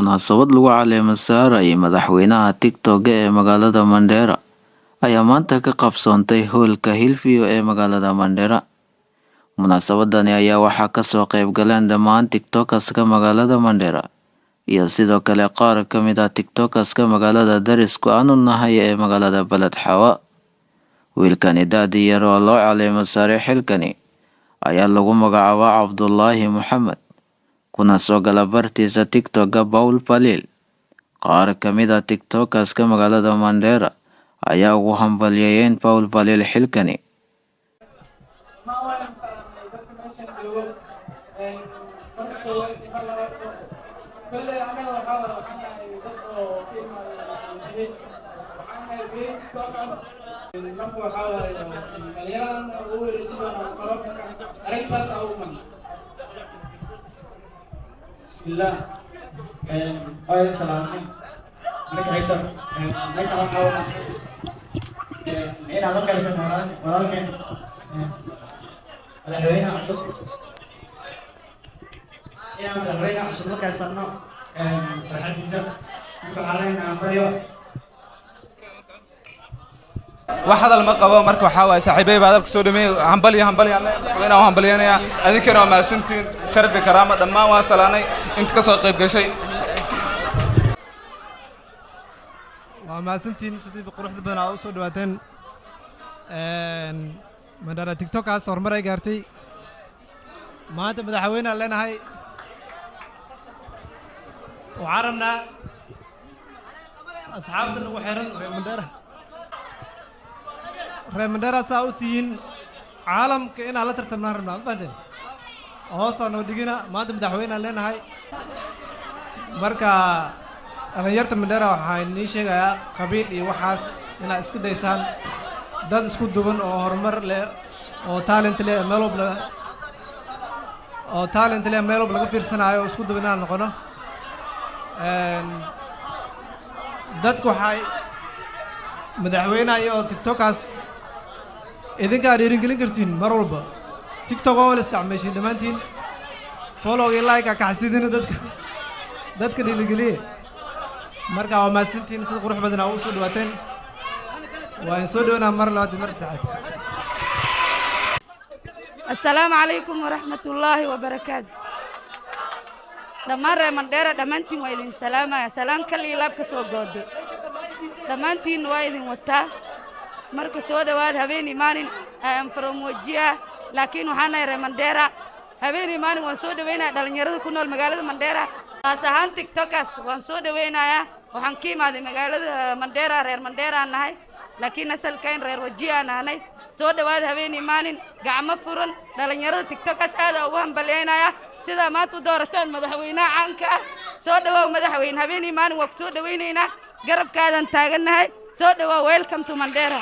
Munaasabad lagu caleemo saaray madaxweynaha TikTok ee magaalada Mandera ayaa maanta ka qabsoontay hoolka Hillview ee magaalada Mandera. Munaasabadani ayaa waxaa ka soo qayb galeen dhammaan TikTokers-ka magaalada Mandera iyo sidoo kale qaar ka mid ah TikTokers-ka magaalada darisku aanu nahay ee magaalada Balad Xawa. Wiilkani da'da yar oo loo caleemo saaray xilkani ayaa lagu magacaabaa Cabdullaahi Maxamed, kuna soo gala bartiisa TikTok-ga Paul Palil. Qaar ka mid ah TikTokers-ka magaalada Mandera ayaa ugu hambalyeeyeen Paul Palil xilkani. بسم الله قائد سلامين أنا كهيدا أنا كهاو إيه هذا كيف سمعنا ولا كين على هوينا عصب إيه هذا هوينا عصب ما كيف سمعنا فرحان جدا وعلينا عمريو واحد المقبة مركو حاوي صاحبي بعد الكسودمي همبلي وين هو همبلي أنا أذكر ما سنتين شرف كرامة دم واصلاني أنت كسر قيب كشيء وما سنتين بقروح بدنا أوصل دواتين مدار تيك توك أصور مرة جارتي ما أنت مدحوينا لنا هاي وعرمنا أصحابنا وحيرن مدار Remendera sautin alam ke in ala tertemna rna baden hoosa no digina maanta madaxweynaha leenahay marka dhalinyarta Mandera waxaan nii sheegayaa qabiil iyo waxaas inaad isku daysaan dad isku duban oo horumar leh oo talent leh meel walba laga fiirsanayo oo isku duban inaan noqono dadku waxay madaxweynaha iyo TikTokers idinka dhiirigelin kartiin mar walba TikTok oo la isticmaashay dhamaantiin follow iyo like ka xasidina dadka dhiirigeliye marka waa maasintiin sida qurux badan oo soo dhawaateen waa in soo dhawaana mar labaad mar saddexaad. Assalaamu calaykum waraxmatullaahi wabarakaatu. dhammaan reer Mandera dhammaantiin waa idin salaamaya salaam kaliya laabka soo gooday dhammaantiin waa idin wataa marka soo dhawaad habeen imaanin aan from Wajia laakiin waxaan nahay reer Mandera habeen imaanin waan soo dhaweynaa dhalinyarada ku nool magaalada Mandera asahan TikTokers waan soo dhaweynayaa waxaan ka imaaday magaalada Mandera reer Mandera nahay laakiin asalkeen reer Wajia nahay soo dhawaad habeen imaanin gacmo furan dhalinyarada TikTokers aad ugu hambalyeynaya sida maanta u doorataan madaxweynaha caanka ah soo dhawaad madaxweyne habeen imaanin waa soo dhaweynaynaa garabkaadan taaganahay soo dhawaad welcome to Mandera.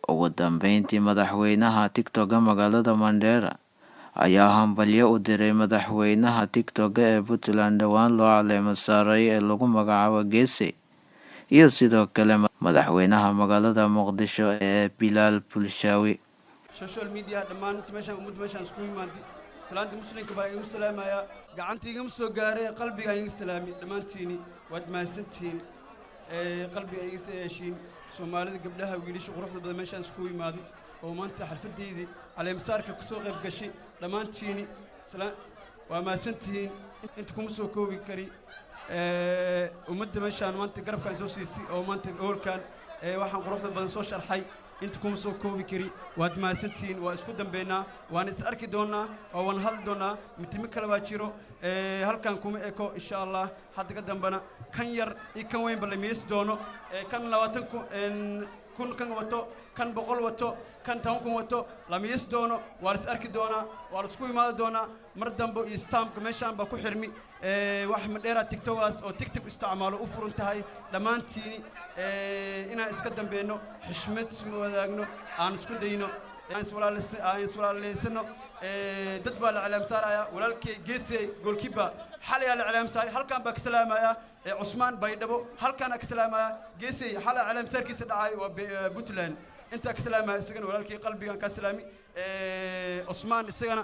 Ugu dambeyntii madaxweynaha TikTok-ga magaalada Mandera ayaa hambalyo u diray madaxweynaha TikTok-ga ee Puntland dhawaan loo caleemo saaray ee lagu magacaabo Geese iyo sidoo kale madaxweynaha magaalada Muqdisho ee Bilal Bulshawi. social media dhammaan meeshaan isku yimaadi salaanta muslimka baa igu salaamaya gacanta iga soo gaaray qalbiga iga salaami dhamaantiini waad maasantiin qalbiga iga yeeshin Soomaalida gabdhaha wiilasha quruxda badan meeshaan isku yimaadi oo maanta xalfadeedii caleemsaarka ku soo qayb gashay dhamaantiini waa maasantiin inta kuma soo koobi kari ummadda meeshaan maanta garabkaan soo siisay oo maanta goolkan waxaan quruxda badan soo sharxay inta kuma soo koobi kari waad maasantiin waa isku dambeynaa waan is arki doonaa oo waan hadli doonaa mitimi kale baa jiro halkan kuma eko insha Allah hadda ka dambana kan yar iyo kan weyn bal mees doono kan 20 kun kan wato kan 100 wato kan 10 kun wato la mees doono waan is arki doonaa waan isku imaado doonaa mar dambe iyo stamp meeshaan ba ku xirmi wax Mandera TikTokers oo TikTok isticmaalo u furan tahay dhamaantiin inaan iska dambeeno xishmad isma wadaagno aan isku dayno aan iswalaaleysano dad baa la calaam saaraya walaalkay Geese goalkeeper xalay la calaam saaray halkan baa ka salaamaya Usmaan Baydhabo halkan ka salaamaya Geese xalay calaam saarkiisa dhacay waa Puntland inta ka salaamaya isagana walaalkay qalbigan ka salaami Usmaan isagana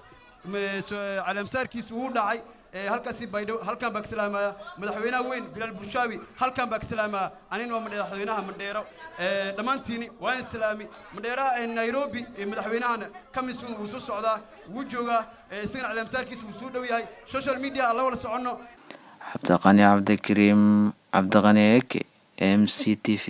calaam saarkiisa uu dhacay halkaasi baydho halkan baa ka salaamaya madaxweynaha weyn bilaal bulshaawi halkan baa ka salaamaya anina waa madaxweynaha mandheero dhammaantiini waa in salaami mandheeraha nairobi madaxweynahana kamisun wuu soo socdaa wuu joogaa isagana calaamsaarkiisa wuu soo dhow yahay social media alla wala soconno cabdiqani cabdikariim cabdiqani eke MCTV